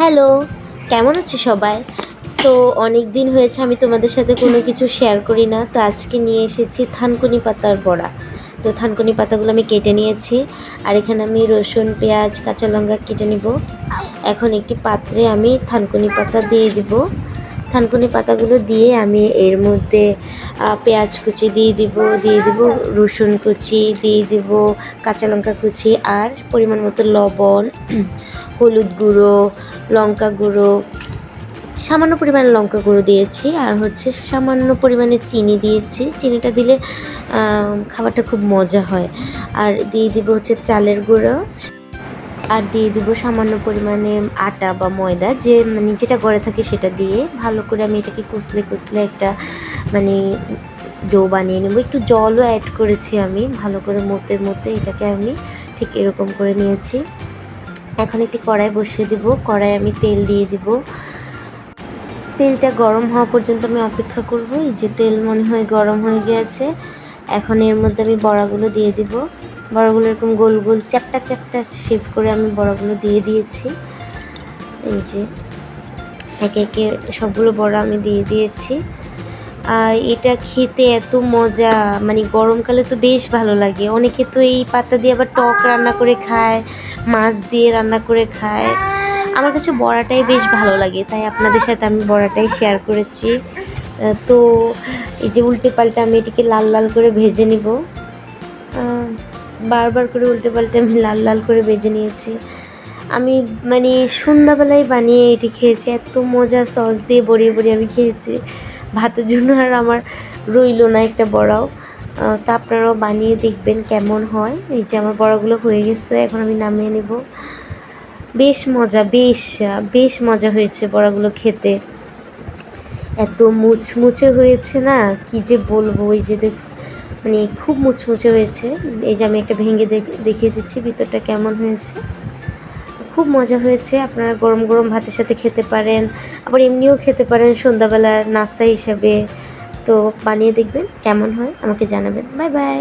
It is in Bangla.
হ্যালো, কেমন আছো সবাই? তো অনেক দিন হয়েছে আমি তোমাদের সাথে কোনো কিছু শেয়ার করি না। তো আজকে নিয়ে এসেছি থানকুনি পাতার বড়া। তো থানকুনি পাতাগুলো আমি কেটে নিয়েছি। আর এখানে আমি রসুন, পেঁয়াজ, কাঁচা লঙ্কা কেটে নিব। এখন একটি পাত্রে আমি থানকুনি পাতা দিয়ে দিব। থানকুনি পাতাগুলো দিয়ে আমি এর মধ্যে পেঁয়াজ কুচি দিয়ে দিব রসুন কুচি দিয়ে দিব, কাঁচা লঙ্কা কুচি আর পরিমাণ মতো লবণ, হলুদ গুঁড়ো, লঙ্কা গুঁড়ো, সামান্য পরিমাণে লঙ্কা গুঁড়ো দিয়েছি আর হচ্ছে সামান্য পরিমাণে চিনি দিয়েছি। চিনিটা দিলে খাবারটা খুব মজা হয়। আর দিয়ে দিব হচ্ছে চালের গুঁড়ো, আর দিয়ে দিব সামান্য পরিমাণে আটা বা ময়দা, যে মানে যেটা ঘরে থাকে সেটা দিয়ে ভালো করে আমি এটাকে কুচলে একটা মানে ডো বানিয়ে নেব। একটু জলও অ্যাড করেছি আমি, ভালো করে মতে এটাকে আমি ঠিক এরকম করে নিয়েছি। এখন একটি কড়াই বসিয়ে দিব। কড়াই আমি তেল দিয়ে দিব। তেলটা গরম হওয়া পর্যন্ত আমি অপেক্ষা করব। এই যে তেল মনে হয় গরম হয়ে গিয়েছে। এখন এর মধ্যে আমি বড়াগুলো দিয়ে দিব। বড়াগুলো এরকম গোল গোল চ্যাপ্টা শেপ করে আমি বড়াগুলো দিয়ে দিয়েছি। এই যে একে একে সবগুলো বড়া আমি দিয়ে দিয়েছি। আর এটা খেতে এত মজা, মানে গরমকালে তো বেশ ভালো লাগে। অনেকে তো এই পাতা দিয়ে আবার টক রান্না করে খায়, মাছ দিয়ে রান্না করে খায়। আমার কাছে বড়াটাই বেশ ভালো লাগে, তাই আপনাদের সাথে আমি বড়াটাই শেয়ার করেছি। তো এই যে উল্টে পাল্টে আমি এটিকে লাল লাল করে ভেজে নিব। বারবার করে উল্টে পাল্টে আমি লাল লাল করে ভেজে নিয়েছি। আমি মানে সন্ধ্যাবেলায় বানিয়ে এটি খেয়েছি, এত মজা, সস দিয়ে বড়িয়ে আমি খেয়েছি। ভাতের জন্য আর আমার রইলো না একটা বড়াও। তা আপনারাও বানিয়ে দেখবেন কেমন হয়। এই যে আমার বড়াগুলো হয়ে গেছে, এখন আমি নামিয়ে নেব। বেশ মজা, বেশ মজা হয়েছে বড়াগুলো খেতে। এত মুচমুচে হয়েছে না, কি যে বলবো। এই যে মানে খুব মুচমুচে হয়েছে। এই যে আমি একটা ভেঙে দেখিয়ে দিচ্ছি ভিতরটা কেমন হয়েছে। খুব মজা হয়েছে। আপনারা গরম গরম ভাতের সাথে খেতে পারেন, আবার এমনিও খেতে পারেন সন্ধ্যাবেলার নাস্তা হিসাবে। তো বানিয়ে দেখবেন কেমন হয়, আমাকে জানাবেন। Bye bye.